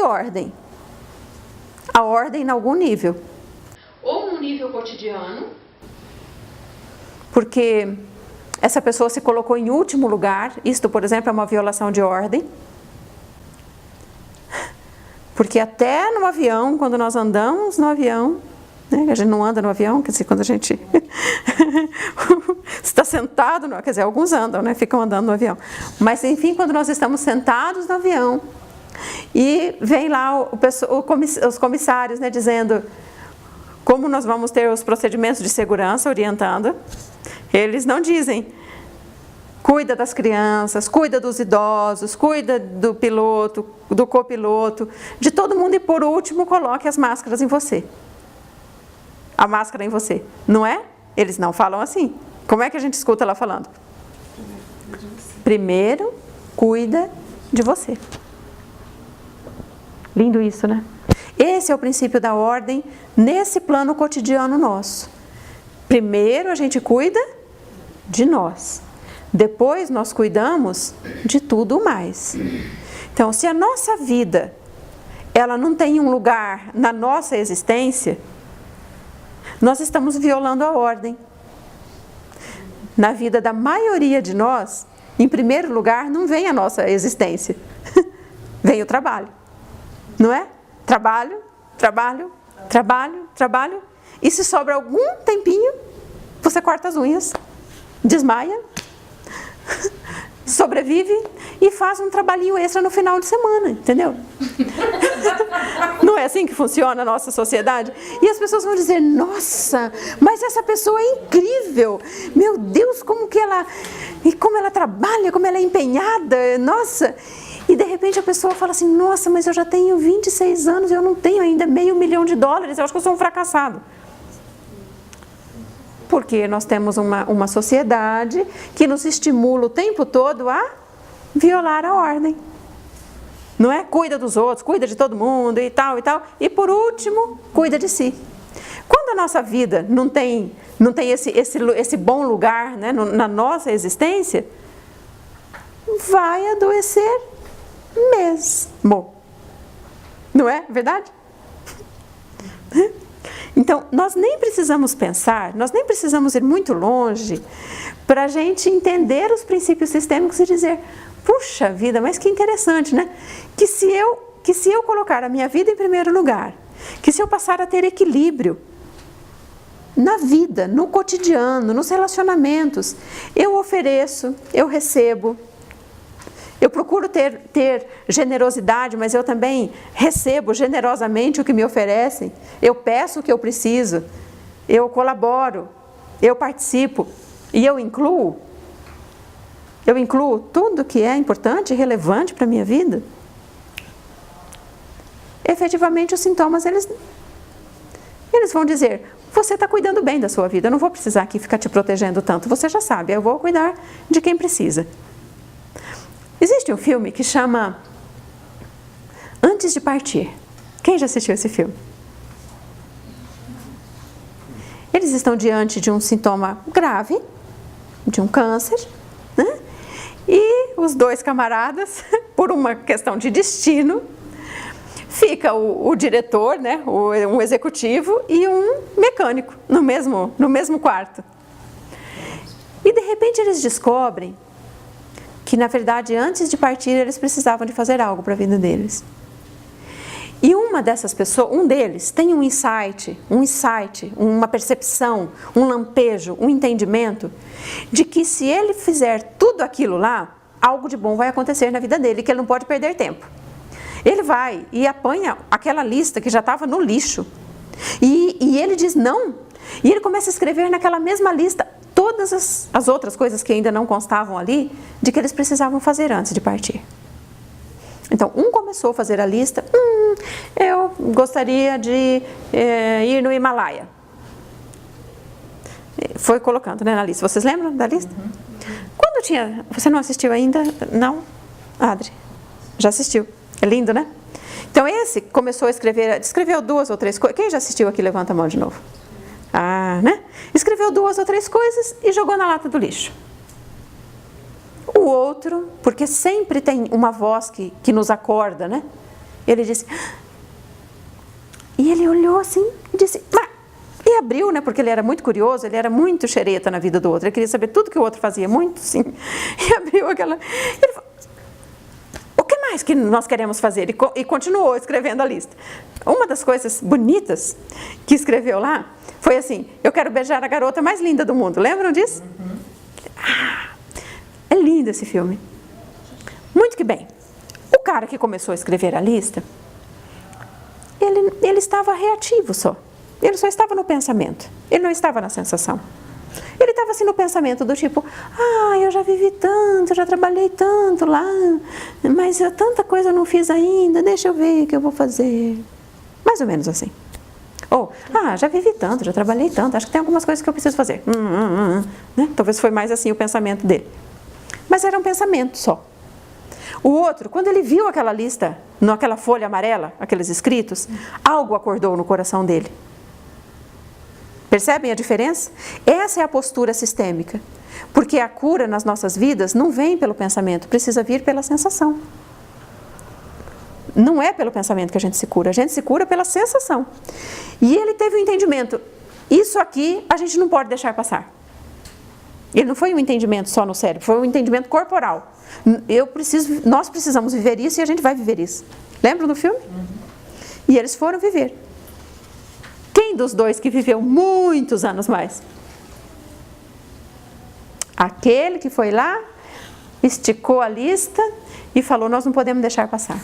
ordem? A ordem em algum nível. Ou no nível cotidiano. Porque essa pessoa se colocou em último lugar. Isto, por exemplo, é uma violação de ordem. Porque até no avião, quando nós andamos no avião, né, a gente não anda no avião, quer dizer, quando a gente está sentado, quer dizer, alguns andam, né, ficam andando no avião. Mas, enfim, quando nós estamos sentados no avião e vem lá os comissários, né, dizendo como nós vamos ter os procedimentos de segurança, orientando, eles não dizem: cuida das crianças, cuida dos idosos, cuida do piloto, do copiloto, de todo mundo, e por último coloque as máscaras em você. A máscara em você, não é? Eles não falam assim. Como é que a gente escuta ela falando? Primeiro, cuida de você. Lindo isso, né? Esse é o princípio da ordem nesse plano cotidiano nosso. Primeiro a gente cuida de nós. Depois nós cuidamos de tudo mais. Então, se a nossa vida, ela não tem um lugar na nossa existência, nós estamos violando a ordem. Na vida da maioria de nós, em primeiro lugar, não vem a nossa existência. Vem o trabalho. Não é? Trabalho, trabalho, trabalho, trabalho. E se sobra algum tempinho, você corta as unhas, desmaia, sobrevive e faz um trabalhinho extra no final de semana, entendeu? Não é assim que funciona a nossa sociedade? E as pessoas vão dizer: nossa, mas essa pessoa é incrível, meu Deus, como ela trabalha, como ela é empenhada, nossa. E de repente a pessoa fala assim: nossa, mas eu já tenho 26 anos e eu não tenho ainda $500 mil, eu acho que eu sou um fracassado. Porque nós temos uma sociedade que nos estimula o tempo todo a violar a ordem. Não é? Cuida dos outros, cuida de todo mundo e tal e tal. E por último, cuida de si. Quando a nossa vida não tem esse bom lugar, né, na nossa existência, vai adoecer mesmo. Não é verdade? Então, nós nem precisamos pensar, nós nem precisamos ir muito longe para a gente entender os princípios sistêmicos e dizer: puxa vida, mas que interessante, né? Que se eu colocar a minha vida em primeiro lugar, que se eu passar a ter equilíbrio na vida, no cotidiano, nos relacionamentos, eu ofereço, eu recebo, eu procuro ter generosidade, mas eu também recebo generosamente o que me oferecem. Eu peço o que eu preciso, eu colaboro, eu participo e eu incluo tudo que é importante e relevante para a minha vida. Efetivamente, os sintomas, eles vão dizer: você está cuidando bem da sua vida, eu não vou precisar aqui ficar te protegendo tanto, você já sabe, eu vou cuidar de quem precisa. Existe um filme que chama Antes de Partir. Quem já assistiu esse filme? Eles estão diante de um sintoma grave, de um câncer, né? E os dois camaradas, por uma questão de destino, fica o diretor, né? Um executivo e um mecânico no mesmo quarto. E de repente eles descobrem que, na verdade, antes de partir, eles precisavam de fazer algo para a vida deles. E uma dessas pessoas, um deles, tem um insight, uma percepção, um lampejo, um entendimento de que se ele fizer tudo aquilo lá, algo de bom vai acontecer na vida dele, que ele não pode perder tempo. Ele vai e apanha aquela lista que já estava no lixo. E ele diz não. E ele começa a escrever naquela mesma lista todas as outras coisas que ainda não constavam ali, de que eles precisavam fazer antes de partir. Então, um começou a fazer a lista: eu gostaria de ir no Himalaia. Foi colocando, né, na lista. Vocês lembram da lista? Quando tinha... Você não assistiu ainda? Não? Adri? Já assistiu. É lindo, né? Então, esse começou a escreveu 2 ou 3 coisas. Quem já assistiu aqui, levanta a mão de novo. Né? Escreveu 2 ou 3 coisas e jogou na lata do lixo. O outro, porque sempre tem uma voz que nos acorda, né? Ele disse... E ele olhou assim e disse... E abriu, né? Porque ele era muito curioso, ele era muito xereta na vida do outro. Ele queria saber tudo que o outro fazia, muito, sim. E abriu aquela... Ele falou, o que mais que nós queremos fazer? E continuou escrevendo a lista. Uma das coisas bonitas que escreveu lá foi assim: eu quero beijar a garota mais linda do mundo. Lembram disso? É lindo esse filme. Muito que bem. O cara que começou a escrever a lista, ele estava reativo só. Ele só estava no pensamento. Ele não estava na sensação. Ele estava assim no pensamento do tipo, eu já vivi tanto, já trabalhei tanto lá, mas tanta coisa eu não fiz ainda, deixa eu ver o que eu vou fazer. Mais ou menos assim. Ou, já vivi tanto, já trabalhei tanto, acho que tem algumas coisas que eu preciso fazer. Né? Talvez foi mais assim o pensamento dele. Mas era um pensamento só. O outro, quando ele viu aquela lista, naquela folha amarela, aqueles escritos, algo acordou no coração dele. Percebem a diferença? Essa é a postura sistêmica. Porque a cura nas nossas vidas não vem pelo pensamento, precisa vir pela sensação. Não é pelo pensamento que a gente se cura pela sensação. E ele teve um entendimento, isso aqui a gente não pode deixar passar. Ele não foi um entendimento só no cérebro, foi um entendimento corporal. Nós precisamos viver isso e a gente vai viver isso. Lembram do filme? E eles foram viver. Quem dos dois que viveu muitos anos mais? Aquele que foi lá, esticou a lista e falou, nós não podemos deixar passar.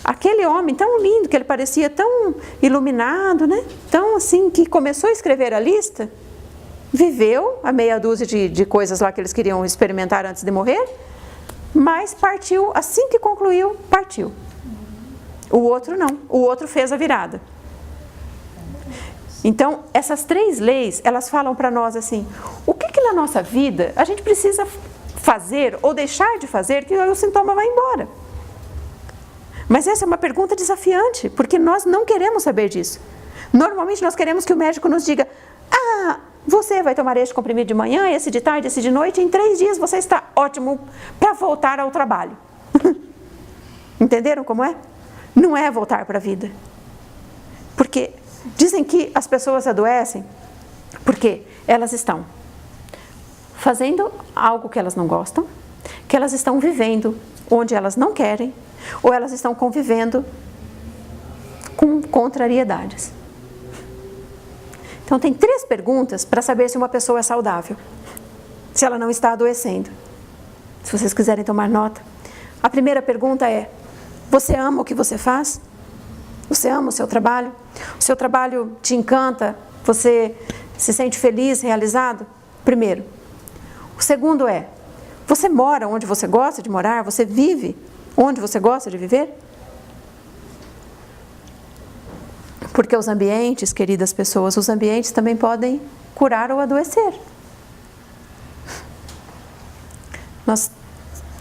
Aquele homem tão lindo, que ele parecia tão iluminado, né? Tão assim, que começou a escrever a lista, viveu a meia dúzia de coisas lá que eles queriam experimentar antes de morrer, mas partiu, assim que concluiu, partiu. O outro não, o outro fez a virada. Então, essas 3 leis, elas falam para nós assim, o que na nossa vida a gente precisa fazer ou deixar de fazer que o sintoma vai embora? Mas essa é uma pergunta desafiante, porque nós não queremos saber disso. Normalmente nós queremos que o médico nos diga, você vai tomar este comprimido de manhã, esse de tarde, esse de noite, em 3 dias você está ótimo para voltar ao trabalho. Entenderam como é? Não é voltar para a vida. Porque dizem que as pessoas adoecem porque elas estão fazendo algo que elas não gostam, que elas estão vivendo onde elas não querem, ou elas estão convivendo com contrariedades. Então tem 3 perguntas para saber se uma pessoa é saudável, se ela não está adoecendo. Se vocês quiserem tomar nota. A primeira pergunta é, você ama o que você faz? Você ama o seu trabalho? O seu trabalho te encanta? Você se sente feliz, realizado? Primeiro. O segundo é, você mora onde você gosta de morar? Você vive onde você gosta de viver? Porque os ambientes, queridas pessoas, os ambientes também podem curar ou adoecer.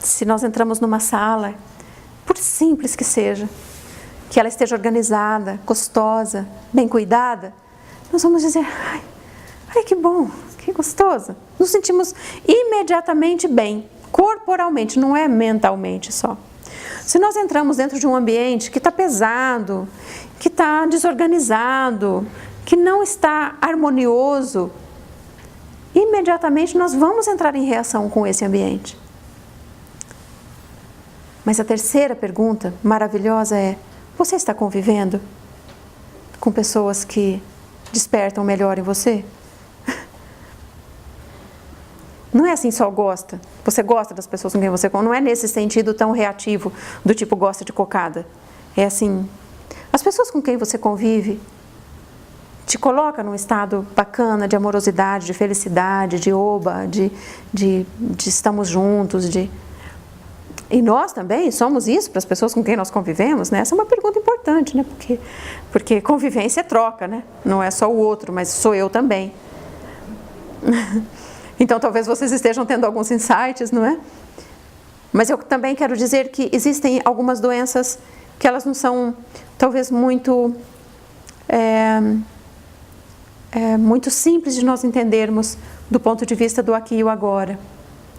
Se nós entramos numa sala, por simples que seja, que ela esteja organizada, gostosa, bem cuidada, nós vamos dizer, ai que bom, que gostoso. Nos sentimos imediatamente bem, corporalmente, não é mentalmente só. Se nós entramos dentro de um ambiente que está pesado, que está desorganizado, que não está harmonioso, imediatamente nós vamos entrar em reação com esse ambiente. Mas a terceira pergunta maravilhosa é, você está convivendo com pessoas que despertam melhor em você? Não é assim só gosta. Você gosta das pessoas com quem você convive. Não é nesse sentido tão reativo, do tipo gosta de cocada. É assim, as pessoas com quem você convive te colocam num estado bacana de amorosidade, de felicidade, de oba, de estamos juntos, E nós também somos isso para as pessoas com quem nós convivemos, né? Essa é uma pergunta importante, né? Porque convivência é troca, né? Não é só o outro, mas sou eu também. Então, talvez vocês estejam tendo alguns insights, não é? Mas eu também quero dizer que existem algumas doenças que elas não são, talvez, muito simples de nós entendermos do ponto de vista do aqui e o agora,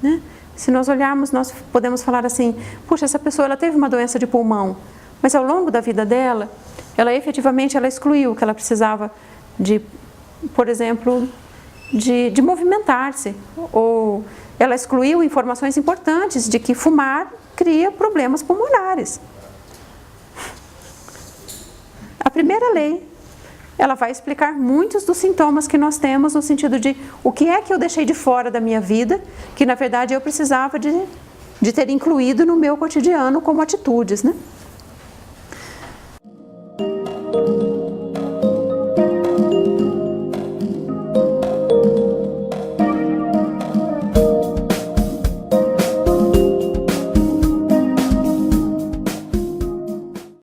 né? Se nós olharmos, nós podemos falar assim, puxa, essa pessoa ela teve uma doença de pulmão, mas ao longo da vida dela, ela efetivamente excluiu o que ela precisava de, por exemplo, de movimentar-se, ou ela excluiu informações importantes de que fumar cria problemas pulmonares. A primeira lei, ela vai explicar muitos dos sintomas que nós temos no sentido de o que é que eu deixei de fora da minha vida, que na verdade eu precisava de ter incluído no meu cotidiano como atitudes, né?